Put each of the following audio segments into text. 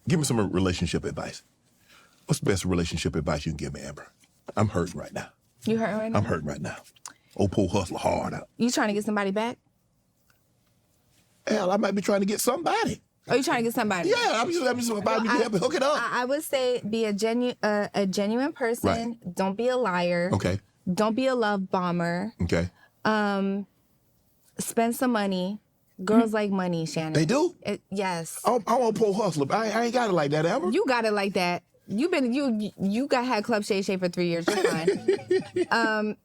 Give me some relationship advice. What's the best relationship advice you can give me, Amber? I'm hurting right now. You hurting right now? I'm hurting right now. Old poor hustler hard out. You trying to get somebody back? Hell, I might be trying to get somebody. Oh, you trying to get somebody? Yeah, I'm just somebody you help me hook it up. I would say be a genuine person. Right. Don't be a liar. Okay. Don't be a love bomber. Okay. Spend some money. Girls like money, Shannon. They do? Yes. I'm a poor hustler. I ain't got it like that, Amber. You got it like that. You had Club Shay Shay for 3 years. You're fine.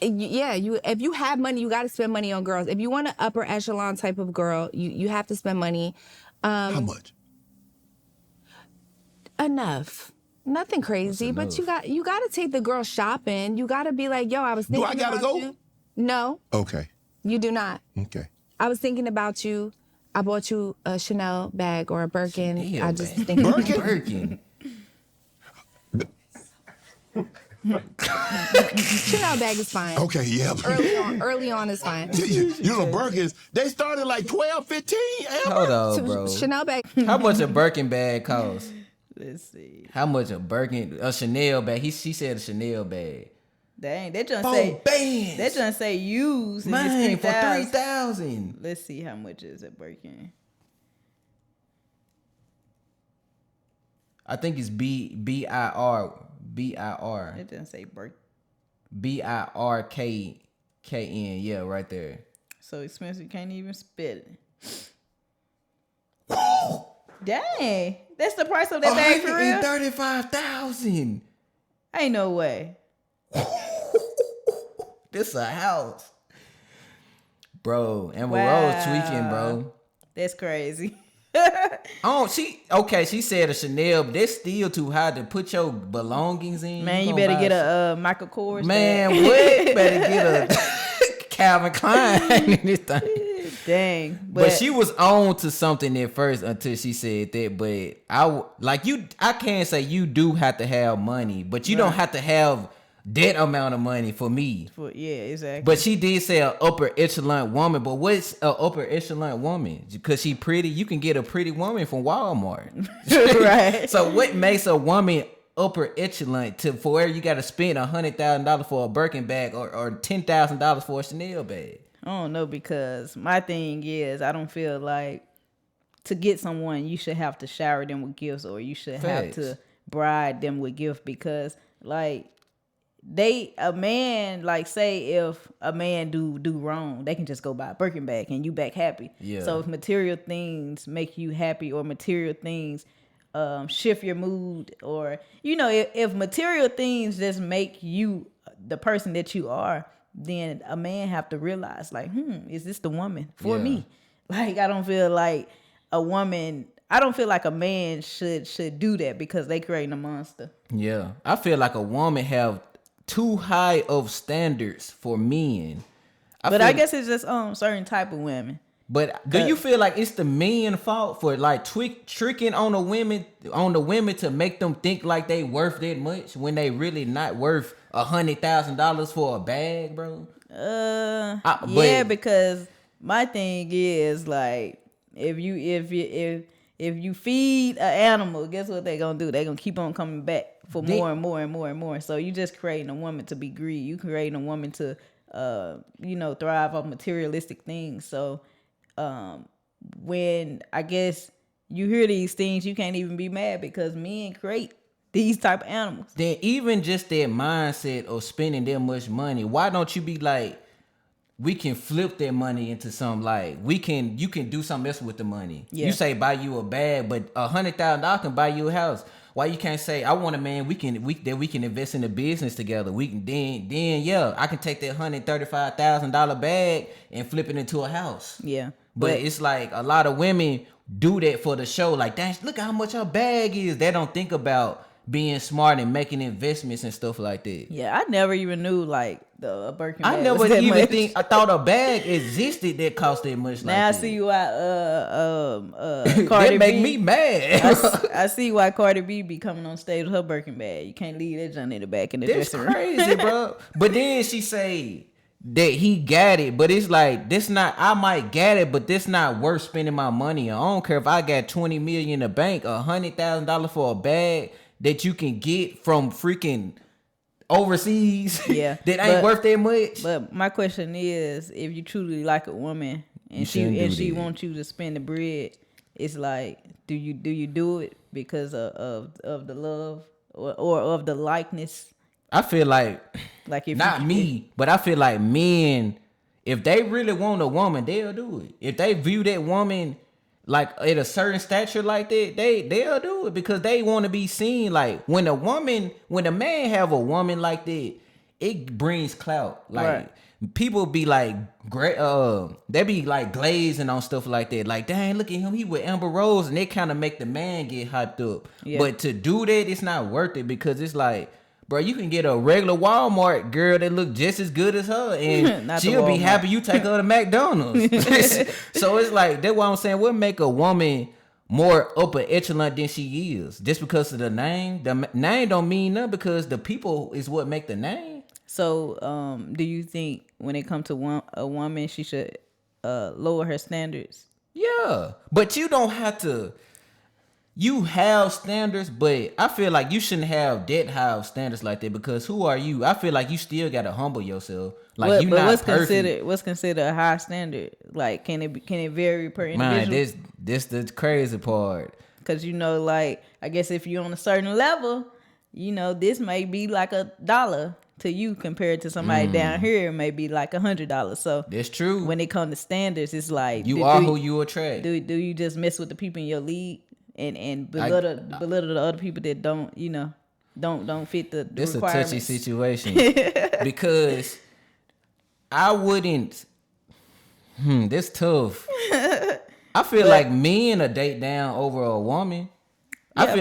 If you have money, you got to spend money on girls. If you want an upper echelon type of girl, you have to spend money. How much? Enough. Nothing crazy, but you got to take the girl shopping. You got to be like, yo, I was thinking. Do I gotta about go? You. No. Okay. You do not. Okay. I was thinking about you. I bought you a Chanel bag or a Birkin. Chanel I just bag. think Birkin. Chanel bag is fine. Okay, yeah. Early on is fine. You know, Birkins, they started like 12, 15, Amber. Hold on, bro. Chanel bag. How much a Birkin bag cost? Let's see. How much a Chanel bag? She said a Chanel bag. Dang, they just 4 say bands. they just say used. and it's Man, for 3,000. 3,000. Let's see how much is a Birkin. I think it's B-I-R. It doesn't say Birkin. B-I-R-K-N. Yeah, right there. So expensive, you can't even spit it. Dang, that's the price of that bag for real? 135,000. Ain't no way. This a house, bro. And Wow. Rose tweaking, bro. That's crazy. She said a Chanel, but that's still too high to put your belongings in. Man, you gonna better buy get a Michael Kors. Man, bag. what? Better get a Calvin Klein in this thing. Dang. But she was on to something at first until she said that. But I can't say you do have to have money, but you don't have to have that amount of money for me. Yeah, exactly. But she did say an upper echelon woman. But what's an upper echelon woman? Because she pretty, you can get a pretty woman from Walmart. Right. So what makes a woman upper echelon for where you got to spend $100,000 for a Birkin bag or $10,000 for a Chanel bag? I don't know, because my thing is I don't feel like to get someone you should have to shower them with gifts, or you should have to bride them with gifts, because like a man, like say if a man do wrong, they can just go buy a Birkin bag and you back happy. Yeah. So if material things make you happy, or material things shift your mood, or if material things just make you the person that you are, then a man have to realize like, is this the woman for me? Like I don't feel like a man should do that, because they creating a monster. Yeah. I feel like a woman have too high of standards for men. I guess it's just certain type of women. But do you feel like it's the men's fault for like tricking on the women to make them think like they worth that much when they really not worth $100,000 for a bag, bro? Because my thing is like, if you feed an animal, guess what they gonna do? They gonna keep on coming back for more and more and more and more. So you just creating a woman to be greedy. You creating a woman to thrive on materialistic things. So when I guess you hear these things, you can't even be mad, because men create these type of animals. Then even just that mindset of spending that much money, why don't you be like, we can flip that money into something, like you can do something else with the money. Yeah. You say buy you a bag, but $100,000 can buy you a house. Why you can't say, I want a man we can invest in a business together. We can then I can take that $135,000 bag and flip it into a house. Yeah. But it's like a lot of women do that for the show. Like, dang, look at how much her bag is. They don't think about being smart and making investments and stuff like that. Yeah, I never even knew like a Birkin bag. I never was that even much. think. I thought a bag existed that cost that much. Now like I see why Cardi B. that make me mad. I see why Cardi B be coming on stage with her Birkin bag. You can't leave that junk in the back in the That's dressing room. crazy, bro. But then she say that he got it, but it's like this not. I might get it, but this not worth spending my money on. I don't care if I got 20 million in the bank, $100,000 for a bag that you can get from freaking overseas. Yeah, that ain't worth that much. But my question is, if you truly like a woman and she wants you to spend the bread, it's like, do you do it because of the love or of the likeness? I feel like if not me, but I feel like men, if they really want a woman, they'll do it. If they view that woman like at a certain stature like that, they'll do it because they want to be seen. Like when a man have a woman like that, it brings clout. Like right. People be like great, they be like glazing on stuff like that. Like, dang, look at him, he with Amber Rose, and they kind of make the man get hyped up. Yeah. But to do that, it's not worth it because it's like, bro, you can get a regular Walmart girl that look just as good as her, and she'll be happy you take her to McDonald's. So it's like, that's why I'm saying, what make a woman more upper echelon than she is? Just because of the name? The name don't mean nothing because the people is what make the name. So, do you think when it comes to a woman, she should lower her standards? Yeah, but you don't have to. You have standards, but I feel like you shouldn't have that high standards like that because who are you? I feel like you still gotta humble yourself. Like you not what's perfect. What's considered a high standard? Like can it vary per individual? Man, this the crazy part. Because like I guess if you're on a certain level, this may be like $1 to you compared to somebody down here, maybe like $100. So that's true. When it comes to standards, it's like you are who you attract. Do you just mess with the people in your league and belittle the other people that don't don't fit the this requirements? It's a touchy situation because I wouldn't. This tough. I feel like men are date down over a woman. Yeah, I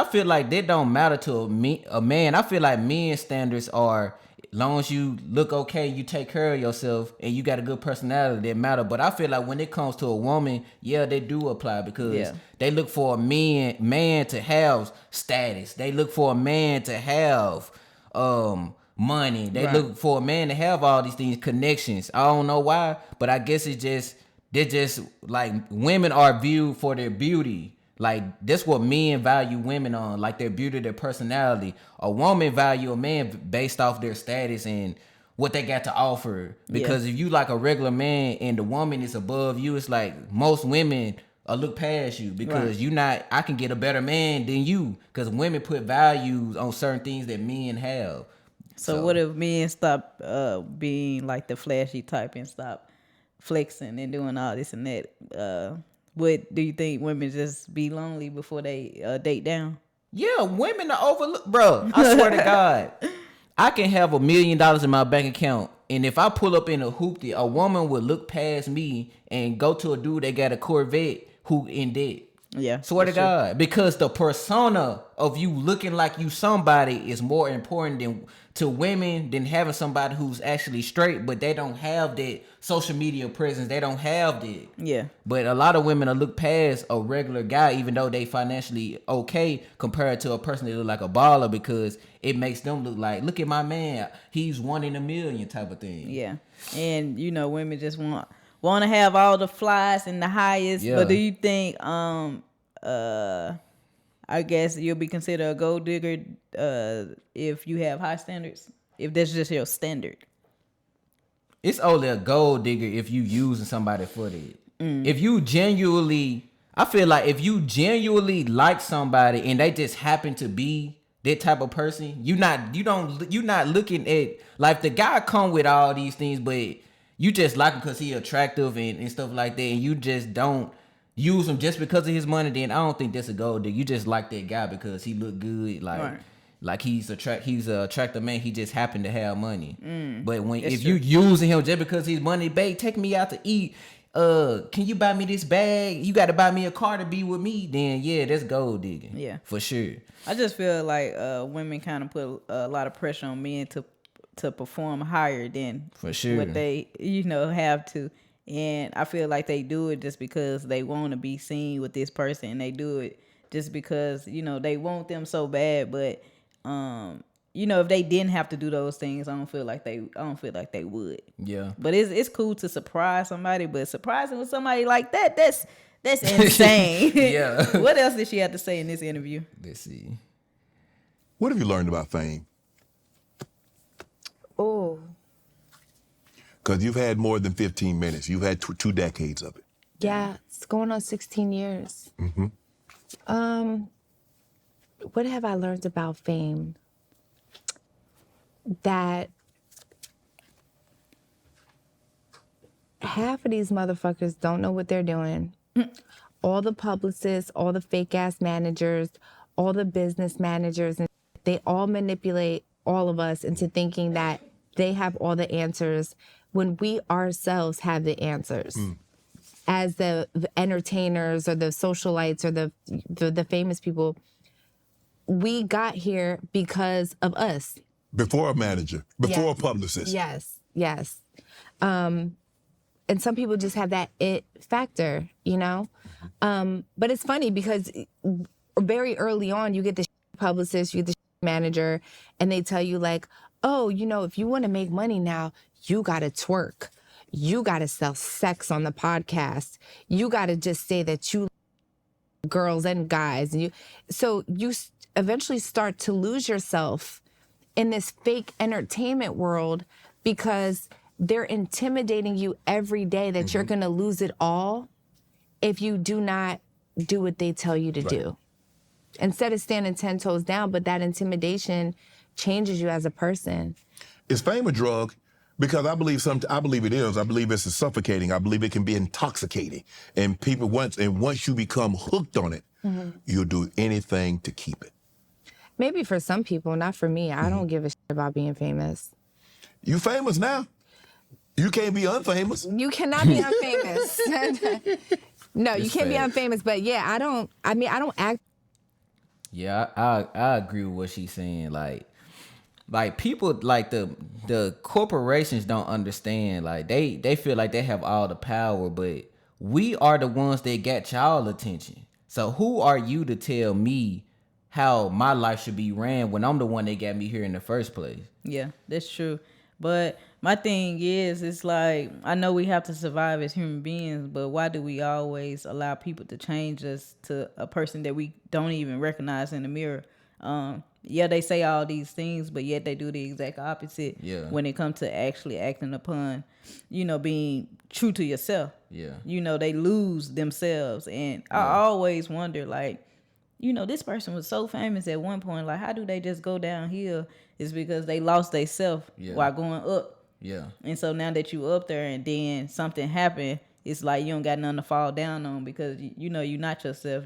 feel like that don't matter to a man. I feel like men's standards are, long as you look okay, you take care of yourself, and you got a good personality, that matter. But I feel like when it comes to a woman, yeah, they do apply because they look for a man to have status. They look for a man to have money. They look for a man to have all these things, connections. I don't know why, but I guess they're just like women are viewed for their beauty. Like that's what men value women on, like their beauty, their personality. A woman value a man based off their status and what they got to offer. Because if you like a regular man and the woman is above you, it's like most women look past you because I can get a better man than you. Because women put values on certain things that men have. So what if men stop being like the flashy type and stop flexing and doing all this and that? What do you think, women just be lonely before they date down? Yeah, women are overlooked, bro. I swear to God, I can have $1 million in my bank account, and if I pull up in a hoopty, a woman would look past me and go to a dude that got a Corvette who in debt. Yeah, swear to God, because the persona of you looking like you somebody is more important to women than having somebody who's actually straight, but they don't have that social media presence. They don't have that. Yeah. But a lot of women will look past a regular guy, even though they financially okay, compared to a person that look like a baller, because it makes them look at my man, he's 1 in a million type of thing. Yeah, and women just want to have all the flies and the highest. Yeah. But do you think I guess you'll be considered a gold digger if you have high standards, if that's just your standard? It's only a gold digger if you using somebody for that. If you genuinely, I feel like if you genuinely like somebody and they just happen to be that type of person, you're not looking at, like, the guy come with all these things, but you just like him because he attractive and stuff like that, and you just don't use him just because of his money, then I don't think that's a gold digger. You just like that guy because he look good, like he's a attractive man. He just happened to have money. But if you using him just because he's money, babe, take me out to eat. Can you buy me this bag? You got to buy me a car to be with me. Then yeah, that's gold digging. Yeah, for sure. I just feel like women kind of put a lot of pressure on men to perform higher than for sure what they have to. And I feel like they do it just because they want to be seen with this person. And they do it just because, they want them so bad. But, if they didn't have to do those things, I don't feel like they would. Yeah. But it's cool to surprise somebody, but surprising with somebody like that's insane. Yeah. What else did she have to say in this interview? Let's see. What have you learned about fame? Oh, Because you've had more than 15 minutes. You've had 2 decades of it. yeah, it's going on 16 years. What have I learned about fame? That half of these motherfuckers don't know what they're doing. All the publicists, all the fake ass managers, all the business managers, and they all manipulate all of us into thinking that they have all the answers when we ourselves have the answers. As the entertainers or the socialites or the famous people, we got here because of us. Before a manager, before Yes. a publicist. Yes. And some people just have that it factor, But it's funny because very early on, you get the publicist, you get the manager, and they tell you like, oh, if you want to make money now, you got to twerk. You got to sell sex on the podcast. You got to just say that you girls and guys. And you eventually start to lose yourself in this fake entertainment world because they're intimidating you every day that you're going to lose it all if you do not do what they tell you to do. Instead of standing 10 toes down, but that intimidation changes you as a person. Is fame a drug? Because I believe it is. I believe it's suffocating. I believe it can be intoxicating. And once you become hooked on it, you'll do anything to keep it. Maybe for some people, not for me. I don't give a shit about being famous. You famous now. You can't be unfamous. You cannot be unfamous. No, you can't be unfamous. But yeah, I don't act. Yeah, I agree with what she's saying. Like people, like the corporations don't understand. Like they feel like they have all the power, but we are the ones that got y'all attention. So who are you to tell me how my life should be ran when I'm the one that got me here in the first place? Yeah, that's true. But my thing is, it's like, I know we have to survive as human beings, but why do we always allow people to change us to a person that we don't even recognize in the mirror? Yeah, they say all these things, but yet they do the exact opposite when it comes to actually acting upon, being true to yourself. Yeah. They lose themselves. And I always wonder, like, this person was so famous at one point. Like, how do they just go downhill? It's because they lost their self while going up. Yeah. And so now that you up there and then something happened, it's like you don't got nothing to fall down on because, you're not yourself.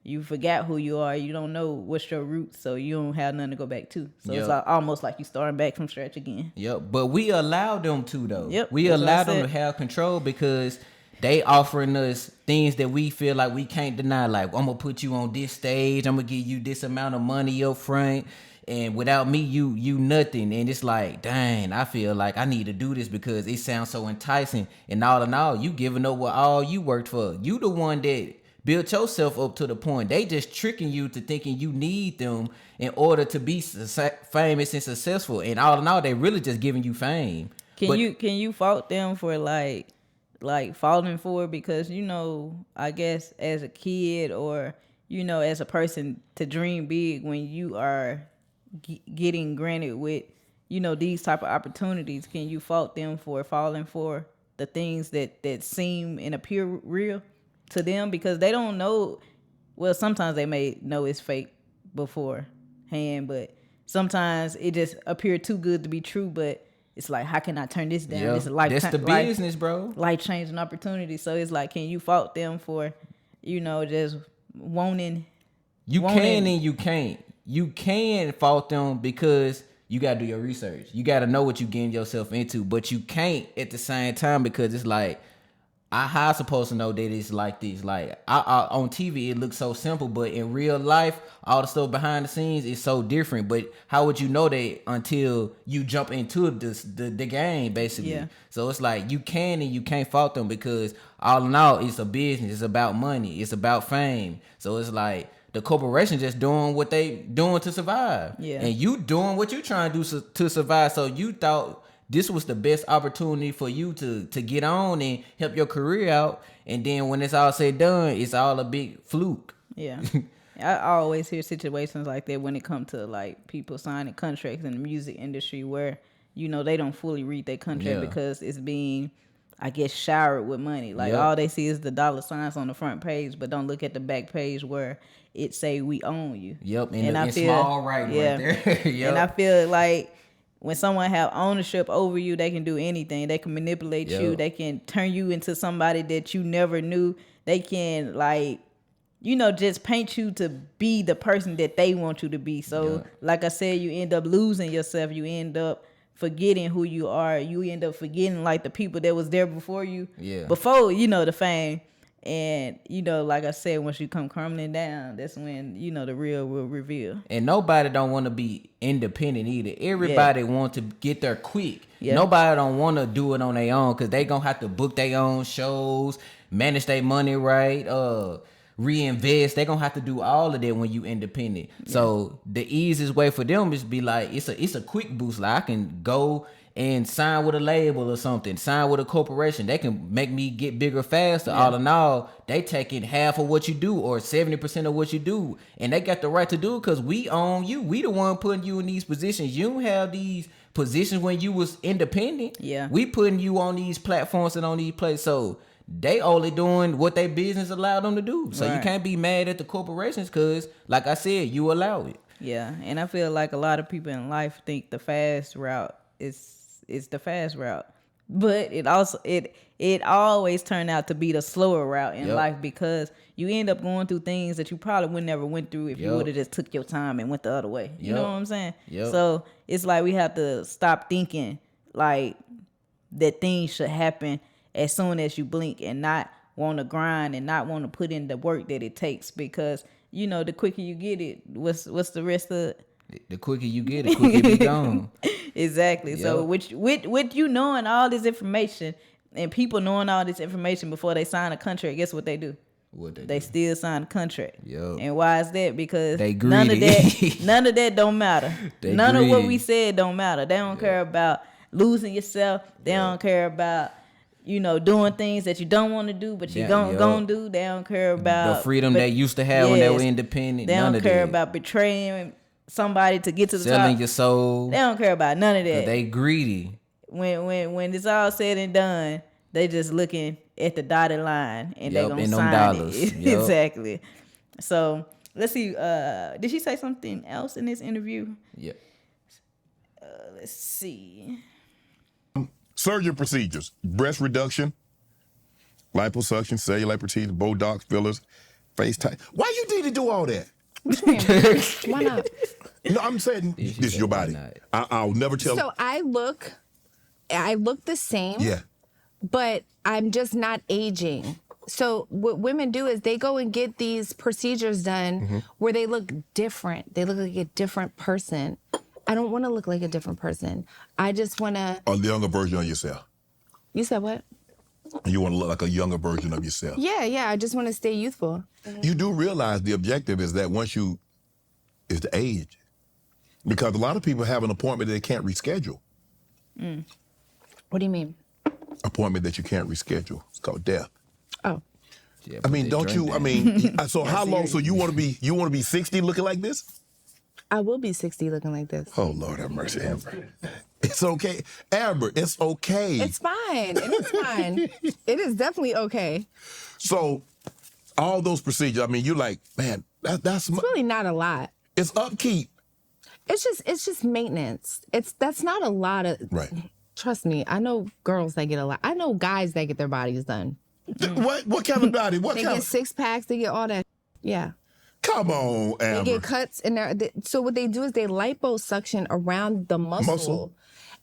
You forgot who you are. You don't know what's your roots, so you don't have nothing to go back to. So it's like, almost like you starting back from scratch again. Yep. But we allow them to, though. Yep. We allow them to have control because they offering us things that we feel like we can't deny. Like, I'm going to put you on this stage. I'm going to give you this amount of money up front. And without me, you nothing. And it's like, dang, I feel like I need to do this because it sounds so enticing. And all in all, you giving up what all you worked for. You the one that built yourself up to the point. They just tricking you to thinking you need them in order to be famous and successful. And all in all, they really just giving you fame. Can you fault them for like falling for it? Because, I guess as a kid or, as a person to dream big when you are getting granted with, these type of opportunities, can you fault them for falling for the things that seem and appear real to them? Because they don't know. Well, sometimes they may know it's fake beforehand, but sometimes it just appeared too good to be true. But it's like, how can I turn this down? It's a that's the business, bro. Life-changing opportunity. So it's like, can you fault them for, just wanting? You can and you can't. You can fault them because you got to do your research. You got to know what you're getting yourself into. But you can't at the same time because it's like, how I supposed to know that it's like this? Like, on TV, it looks so simple. But in real life, all the stuff behind the scenes is so different. But how would you know that until you jump into the game, basically? Yeah. So it's like, you can and you can't fault them because all in all, it's a business. It's about money. It's about fame. So it's like, The corporation just doing what they doing to survive. Yeah. And you doing what you trying to do to survive. So you thought this was the best opportunity for you to get on and help your career out. And then when it's all said and done, it's all a big fluke. Yeah. I always hear situations like that when it comes to like people signing contracts in the music industry where, you know, they don't fully read their contract because it's being, I guess, showered with money. Like all they see is the dollar signs on the front page, but don't look at the back page where it say we own you. Yep, in small writing right there. Yep. And I feel like when someone have ownership over you, they can do anything. They can manipulate you. They can turn you into somebody that you never knew. They can like, you know, just paint you to be the person that they want you to be. So like I said, you end up losing yourself. You end up forgetting who you are. You end up forgetting like the people that was there before you. Yeah. Before, you know, the fame. And, you know, like I said, once you come crumbling down, that's when, you know, the real will reveal. And nobody don't want to be independent either. Everybody want to get there quick. Nobody don't want to do it on their own because they going to have to book their own shows, manage their money right, reinvest. They going to have to do all of that when you independent. So the easiest way for them is be like, it's a quick boost. Like I can go and sign with a label or something, sign with a corporation. They can make me get bigger faster. All in all, they taking half of what you do or 70% of what you do. And they got the right to do it because we own you. We the one putting you in these positions. You don't have these positions when you was independent. We putting you on these platforms and on these places. So they only doing what their business allowed them to do. So you can't be mad at the corporations because, like I said, you allow it. Yeah, and I feel like a lot of people in life think the fast route is the fast route, but it always turned out to be the slower route in life because you end up going through things that you probably would never went through if you would have just took your time and went the other way. You know what I'm saying? So it's like we have to stop thinking like that things should happen as soon as you blink and not want to grind and not want to put in the work that it takes because, you know, the quicker you get it, what's the rest of it? The quicker you get it, quicker it be gone. Exactly. So with you knowing all this information and people knowing all this information before they sign a contract, guess what they do? They still sign a contract. And why is that? Because they greedy. none of that don't matter. None of what we said don't matter. They don't care about losing yourself. They don't care about, you know, doing things that you don't want to do, but you gonna do. They don't care about the freedom they used to have when they were independent. They don't care about betraying somebody to get to the selling top. Your soul. They don't care about none of that. They greedy. When it's all said and done, they just looking at the dotted line and they gonna sign dollars. it. Exactly. So let's see. Did she say something else in this interview? Let's see. Surgery procedures: breast reduction, liposuction, cellulite procedures, Botox, fillers, face tight. Why you need to do all that? Why not? No, I'm saying this is your body. I'll never tell. So I look the same. Yeah. But I'm just not aging. So what women do is they go and get these procedures done where they look different. They look like a different person. I don't want to look like a different person. I just want to. A younger version of yourself. You said what? You want to look like a younger version of yourself. Yeah. I just want to stay youthful. You do realize the objective is that is the age. Because a lot of people have an appointment that they can't reschedule. What do you mean? Appointment that you can't reschedule. It's called death. Oh. Yeah, I mean, don't you? I mean, so how long? So you want to be 60 looking like this? I will be 60 looking like this. Oh Lord have mercy, Amber. It's okay, Amber. It's okay. It's fine. It is fine. It is definitely okay. So, all those procedures. I mean, you're like, man, that's really not a lot. It's upkeep. It's just maintenance. That's not a lot of. Right. Trust me, I know girls that get a lot. I know guys that get their bodies done. What kind of body? They get 6-packs. They get all that. Yeah. Come on, Amber. They get cuts in there. So what they do is they liposuction around the muscle.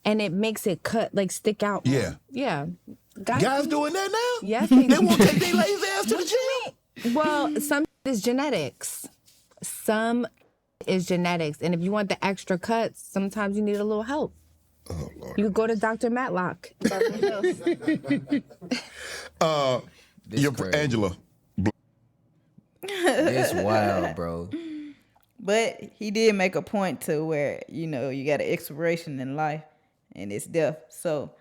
And it makes it stick out. Yeah. Yeah. Guys doing that now? Yes. They won't take their lazy ass to the gym. Well, some is genetics. Some is genetics. And if you want the extra cuts, sometimes you need a little help. Oh, Lord. You go to Dr. Matlock. Angela. That's wild, bro. But he did make a point to where, you know, you got an expiration in life and it's death. So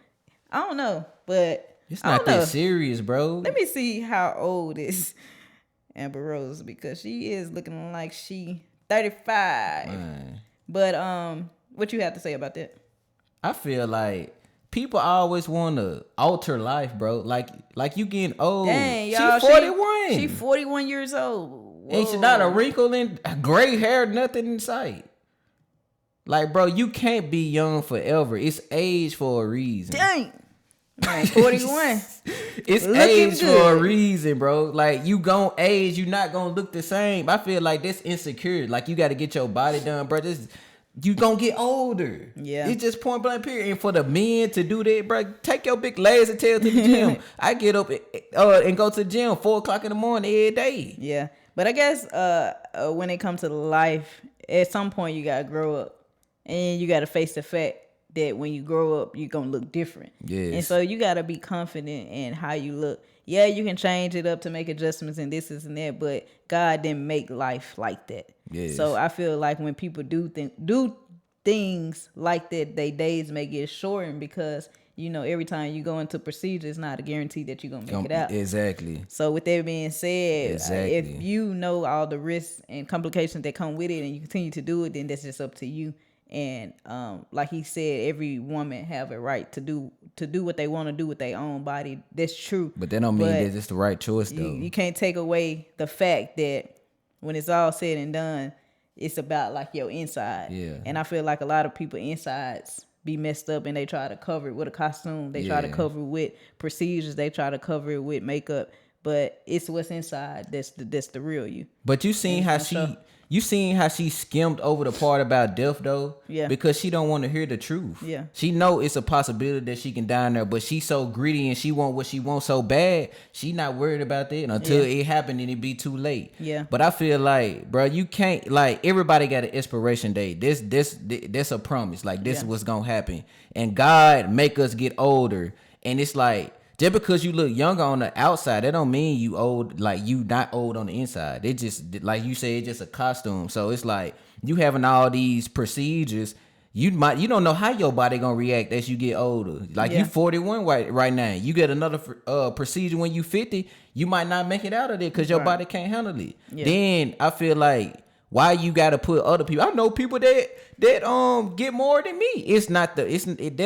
I don't know, but It's I not don't know. that serious, bro. Let me see how old is Amber Rose, because she is looking like she 35. Man. But what you have to say about that? I feel like people always want to alter life, bro. Like you getting old. Dang, y'all, she 41. She 41 years old. Ain't she not a wrinkle in gray hair, nothing in sight. Like, bro, you can't be young forever. It's age for a reason. Dang. Man, 41. It's Looking age good. for a reason, bro. Like, you gon' age, you not gonna look the same. I feel like that's insecure. Like, you got to get your body done, bro. You gonna get older. Yeah. It's just point blank period. And for the men to do that, bro, take your big lazy tail to the gym. I get up and go to the gym 4 o'clock in the morning every day. Yeah. But I guess when it comes to life, at some point you gotta grow up, and you gotta face the fact that when you grow up, you're gonna look different. Yes. And so you gotta be confident in how you look. Yeah, you can change it up to make adjustments and this and that, but God didn't make life like that. Yes. So I feel like when people do things like that, their days may get shortened, because you know, every time you go into procedure, it's not a guarantee that you're gonna make it out. Exactly. So with that being said, Exactly. if you know all the risks and complications that come with it and you continue to do it, then that's just up to you. And like he said, every woman have a right to do what they want to do with their own body. That's true. But that don't mean that it's the right choice, though. You can't take away the fact that when it's all said and done, it's about like your inside. Yeah. And I feel like a lot of people insides be messed up, and they try to cover it with a costume. They try to cover it with procedures. They try to cover it with makeup. But it's what's inside that's the real you. But you seen how she skimmed over the part about death, though? Yeah. Because she don't want to hear the truth. Yeah. She know it's a possibility that she can die in there, but she's so greedy and she want what she wants so bad, she not worried about that until it happened and it be too late. Yeah. But I feel like, bro, you can't, like, everybody got an expiration date. This a promise. Like, this is what's gonna happen. And God make us get older. And it's like, just because you look younger on the outside, that don't mean you old, like you not old on the inside. It just, like you said, it's just a costume. So it's like you having all these procedures, you don't know how your body gonna react as you get older. Like you 41 right now, you get another procedure when you 50, you might not make it out of there because your body can't handle it. Yeah. Then I feel like, why you gotta put other people? I know people that get more than me. It's not they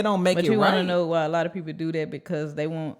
don't make it right. But you want to know why a lot of people do that? Because they want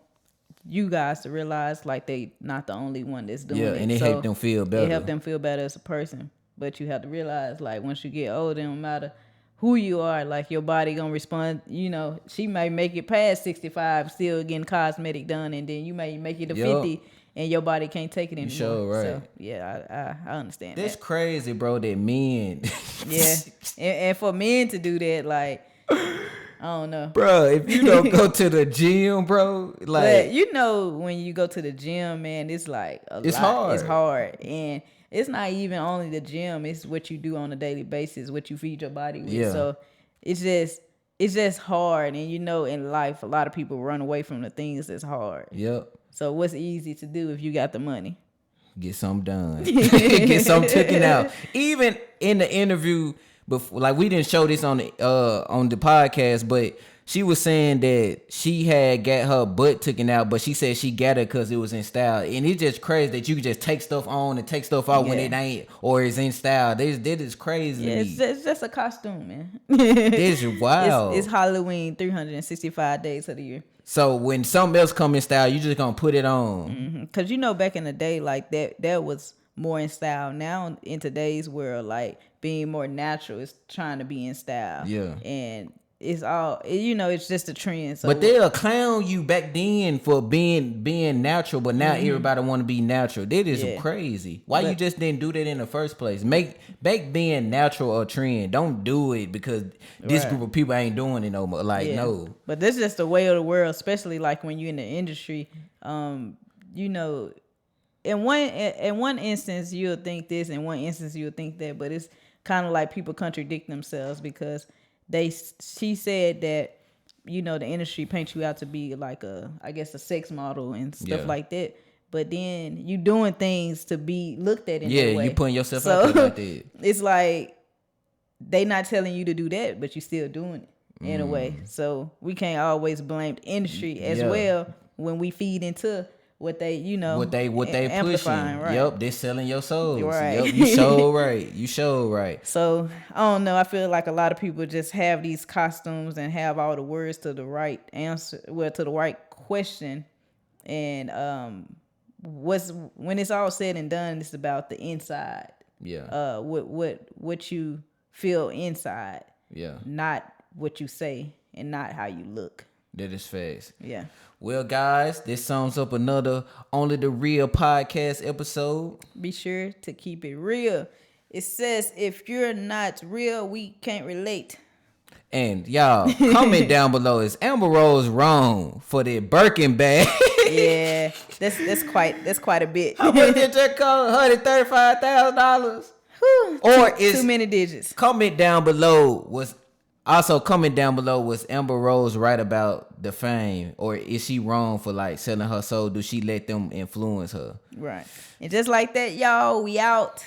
you guys to realize like they not the only one that's doing it. And it help them feel better. It help them feel better as a person. But you have to realize, like, once you get older, it don't matter who you are, like your body gonna respond. You know, she may make it past 65 still getting cosmetic done, and then you may make it to 50 and your body can't take it anymore. Sure, right. So yeah, I understand. That's that. crazy, bro, that men Yeah. and for men to do that, like, I don't know. Bro, if you don't go to the gym, bro, like, but you know, when you go to the gym, man, it's like it's lot. hard. It's hard. And it's not even only the gym, it's what you do on a daily basis, what you feed your body with. Yeah. So it's just hard. And you know, in life, a lot of people run away from the things that's hard. Yep. So what's easy to do if you got the money? Get something done. Get something taken out. Even in the interview before, like, we didn't show this on the podcast, but she was saying that she had got her butt taken out, but she said she got it because it was in style. And it's just crazy that you can just take stuff on and take stuff out when it ain't, or it's in style. That is crazy to me. It's just a costume, man. This is wild. It's Halloween 365 days of the year. So when something else come in style, you just gonna put it on. Because you know, back in the day, like that was more in style. Now in today's world, like, being more natural is trying to be in style. Yeah. And it's all, you know, it's just a trend. So, But they'll clown you back then for being natural, but now everybody want to be natural. That is crazy. Why you just didn't do that in the first place? Make being natural a trend. Don't do it because this group of people ain't doing it no more. Like, no. But this is just the way of the world, especially like when you're in the industry. You know, in one instance you'll think this, in one instance you'll think that, but it's kind of like people contradict themselves, because she said that, you know, the industry paints you out to be like a sex model and stuff like that. but then you doing things to be looked at in that way. You putting yourself out there like that. It's like they not telling you to do that, but you still doing it in a way. So we can't always blame the industry as well when we feed into what they, what they pushing. Right? Yep, they selling your souls. Right. Yep, you showed right. You showed right. So I don't know. I feel like a lot of people just have these costumes and have all the words to the right answer, to the right question, and when it's all said and done, it's about the inside. Yeah. What you feel inside. Yeah. Not what you say and not how you look. That is facts. Yeah. Well, guys, this sums up another Only the Real podcast episode. Be sure to keep it real. It says, if you're not real, we can't relate. And y'all, comment down below, is Amber Rose wrong for the Birkin bag? Yeah, that's quite a bit. How much did that cost? $135,000? Or is too many digits. Comment down below was Amber Rose right about the fame, or is she wrong for like selling her soul? Do she let them influence her? Right. And just like that, y'all, we out.